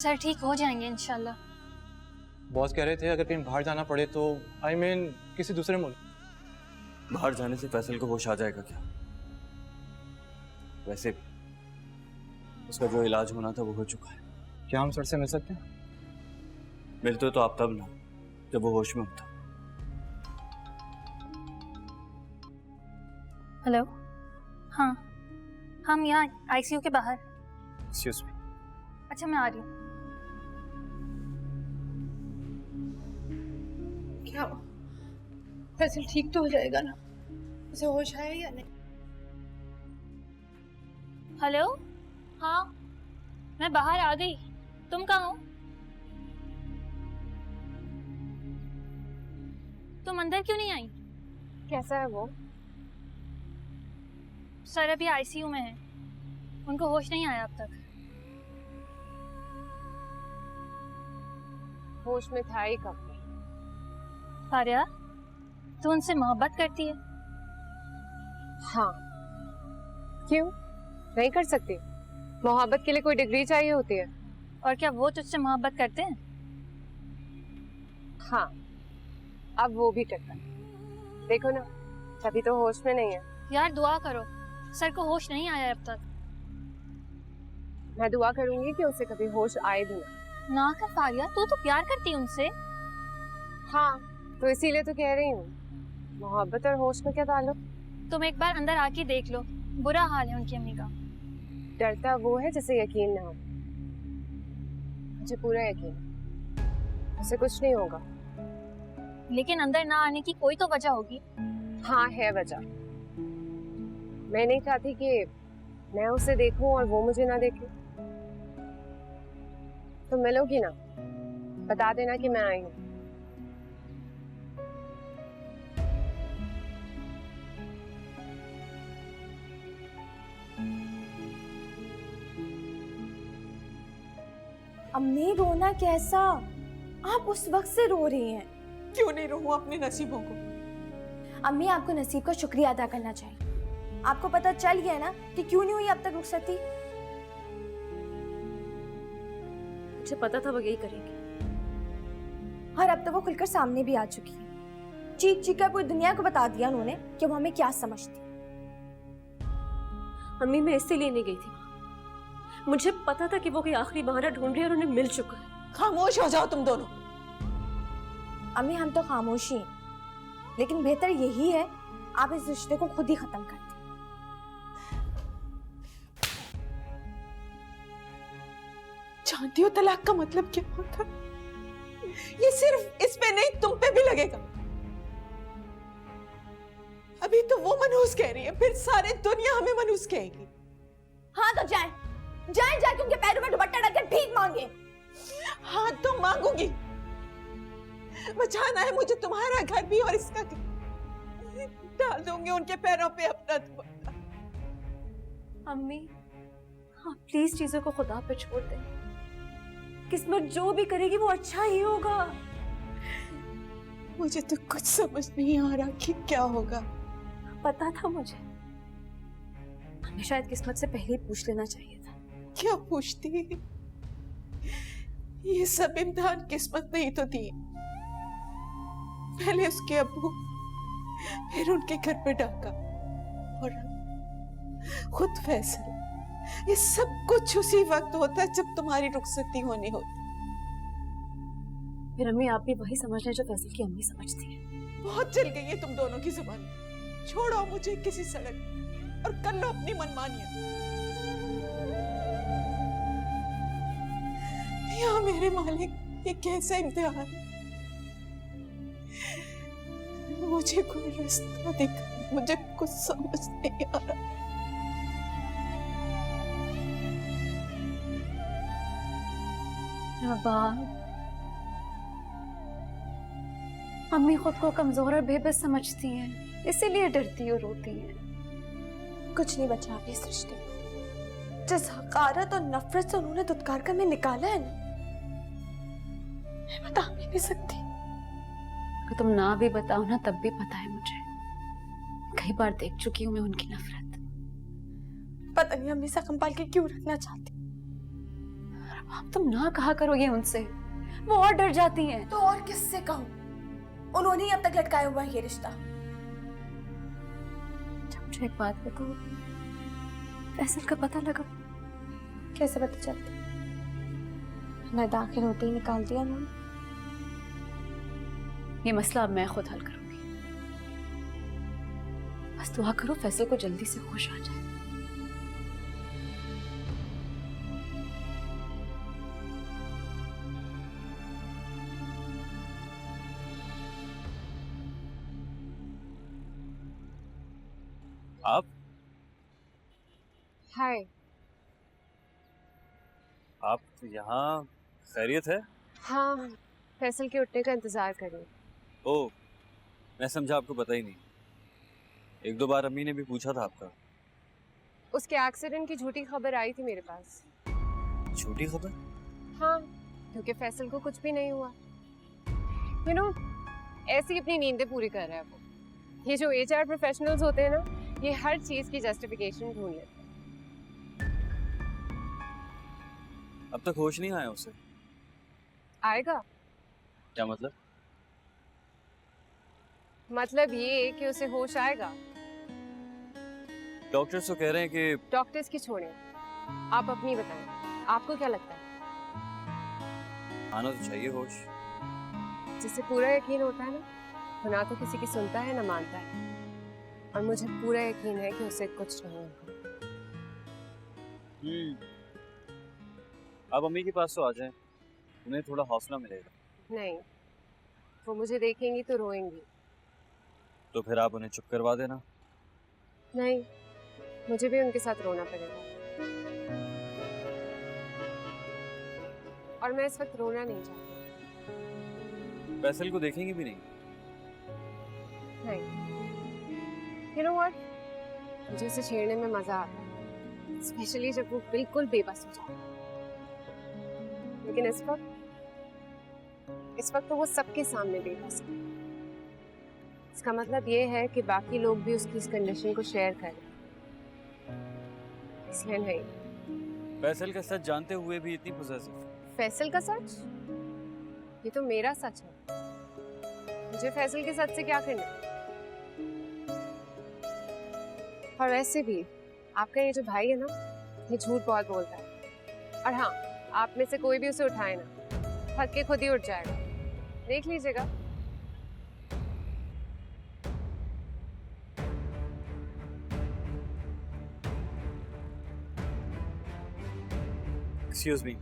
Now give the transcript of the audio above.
Sir ठीक हो जाएंगे इंशाल्लाह। बॉस कह रहे थे अगर कहीं बाहर जाना पड़े तो किसी दूसरे मुल्क। बाहर जाने से फैसल को होश आ जाएगा क्या? वैसे उसका जो इलाज होना था वो हो चुका है। क्या हम सर से मिल सकते हैं? मिलते तो आप तब ना जब वो होश में होता। हेलो, हाँ हम यहाँ आईसीयू के बाहर। Excuse me. अच्छा मैं आ रही हूँ। क्या फैसल ठीक तो हो जाएगा ना? उसे होश आया या नहीं? हेलो, हाँ मैं बाहर आ गई, तुम कहाँ हो? तुम अंदर क्यों नहीं आई? कैसा है वो? सर अभी आईसीयू में है, उनको होश नहीं आया अब तक। होश में था ही कब? फारिया, तू उनसे मोहब्बत करती है? हाँ, क्यों नहीं कर सकती? मोहब्बत के लिए कोई डिग्री चाहिए होती है? और क्या वो तुझसे मोहब्बत करते हैं? हाँ, अब वो भी करता है। देखो ना, तभी तो होश में नहीं है। यार दुआ करो, सर को होश नहीं आया अब तक। मैं दुआ करूंगी कि उसे कभी होश आए भी ना कर फारिया, तू तो प्यार करती है उनसे। हाँ, तो इसीलिए तो कह रही हूँ, मोहब्बत और होश में क्या ताल्लुक? तुम एक बार अंदर आके देख लो, बुरा हाल है उनकी अम्मी का। डरता वो है जिसे यकीन ना हो। मुझे पूरा यकीन, उसे कुछ नहीं होगा। लेकिन अंदर ना आने की कोई तो वजह होगी। हाँ है वजह। मैं नहीं चाहती कि मैं उसे देखूं और वो मुझे ना देखे। तो मिलोगी ना? बता देना कि मैं आई हूँ। अम्मी रोना कैसा? आप उस वक्त से रो रही हैं। क्यों नहीं रहूं अपने नसीबों को? अम्मी आपको नसीब का शुक्रिया अदा करना चाहिए। आपको पता चल गया ना कि क्यों नहीं हुई अब तक रुखसती। मुझे पता था वो यही करेंगे। और अब तो वो खुलकर सामने भी आ चुकी है। चीख चीख कर पूरी दुनिया को बता दिया उन्होंने कि वो हमें क्या समझती। अम्मी मैं इसीलिए नहीं गई थी, मुझे पता था कि वो कोई आखिरी बहाना ढूंढ रही है और उन्हें मिल चुका है। खामोश हो जाओ तुम दोनों। अम्मी हम तो खामोशी हैं, लेकिन बेहतर यही है आप इस रिश्ते को खुद ही खत्म कर दें। जानती हो तलाक का मतलब क्या होता? ये सिर्फ इस पे नहीं तुम पे भी लगेगा। अभी तो वो मनहूस कह रही है, फिर सारी दुनिया हमें मनहूस कहेगी। हाँ तो जाए जाए जाके उनके पैरों में दुपट्टा डालकर भीख मांगे। हाँ तो मांगूंगी। बचाना है मुझे तुम्हारा घर भी और इसका घर। डाल दूंगी उनके पैरों पे अपना दुपट्टा। अम्मी हाँ प्लीज चीजों को खुदा पे छोड़ दें। किस्मत जो भी करेगी वो अच्छा ही होगा। मुझे तो कुछ समझ नहीं आ रहा कि क्या होगा। पता था मुझे, हमें शायद किस्मत से पहले ही पूछ लेना चाहिए था। क्या पूछती? ये सब इम्तिहान किस्मत नहीं तो थी। पहले उसके अब्बू, फिर उनके घर पे डाका और खुद फैसल। ये सब कुछ उसी वक्त होता है जब तुम्हारी रुखसती होनी होती। फिर अम्मी आप भी वही समझ रहे जो फैसल की अम्मी समझती है। बहुत चल गई है तुम दोनों की जुबान। छोड़ो मुझे किसी सड़क और कर लो अपनी मनमानियां। या मेरे मालिक, ये कैसा इम्तिहान है? मुझे कोई रास्ता दिखा, मुझे कुछ समझ नहीं आ रहा। अम्मी खुद को कमजोर और बेबस समझती हैं, इसीलिए डरती और रोती हैं। कुछ नहीं बचा अभी इस रिश्ते में। जिस हकारत और नफरत से उन्होंने दुत्कार कर मैं निकाला है ना, मैं बता भी नहीं सकती। अगर तुम ना भी बताओ ना तब भी पता है मुझे। कई बार देख चुकी हूँ मैं उनकी नफरत। पता नहीं हमेशा कंपाल के क्यों रखना चाहती। अब तुम ना कहा करोगे उनसे, वो और डर जाती हैं। तो और किससे कहूँ? उन्होंने ही अब तक लटकाया हुआ है ये रिश्ता। अच्छा मुझे एक बात बताओ, फैसल का पता लगा? कैसे पता चलता? मैं दाखिल होते ही निकाल दिया उन्होंने। ये मसला अब मैं खुद हल करूंगी। बस दुआ करो फैसल को जल्दी से होश आ जाए। आप हाय। आप यहाँ खैरियत है? हाँ, फैसल के उठने का इंतजार कर रही हूँ। ओह, मैं समझा आपको पता ही नहीं। एक दो बार अम्मी ने भी पूछा था आपका। उसके एक्सीडेंट की झूठी खबर आई थी मेरे पास। झूठी खबर? हाँ, क्योंकि फैसल को कुछ भी नहीं हुआ। यू नो, ऐसी अपनी नींदें पूरी कर रहा है वो। ये जो HR प्रोफेशनल्स होते हैं ना, ये हर चीज की जस्टिफिकेशन ढूंढ लेते हैं। अब तक होश नहीं आया उसे? आएगा। क्या मतलब? मतलब ये कि उसे होश आएगा। डॉक्टर्स तो कह रहे हैं कि डॉक्टर्स की छोड़ें, आप अपनी बताएं, आपको क्या लगता है? आना तो चाहिए होश। जिसे पूरा यकीन होता है ना, वो ना तो किसी की सुनता है ना मानता है। और मुझे पूरा यकीन है कि उसे कुछ नहीं होगा। आप अम्मी के पास तो आ जाएं, उन्हें थोड़ा हौसला मिलेगा। नहीं, वो मुझे देखेंगी तो रोएंगी। तो फिर आप उन्हें चुप करवा देना। नहीं, मुझे भी उनके साथ रोना पड़ेगा। और मैं इस वक्त रोना नहीं चाहती। फैसल को देखेंगे भी नहीं? नहीं। You know what? मुझे उसे छेड़ने में मजा आता है, स्पेशली जब वो बिल्कुल बेबस हो जाता है। लेकिन इस वक्त तो वो सबके सामने बेबस है। इसका मतलब ये है कि बाकी लोग भी उसकी इस कंडीशन को शेयर करें। इसलिए नहीं। फैसल का सच जानते हुए भी इतनी पोजेसिव? फैसल का सच? ये तो मेरा सच है। मुझे फैसल के सच से क्या करना? और वैसे भी आपका ये जो भाई है ना, ये झूठ बहुत बोलता है। और हाँ, आप में से कोई भी उसे उठाए ना, थक के खुद ही उठ जाएगा। देख लीजिएगा। Excuse me,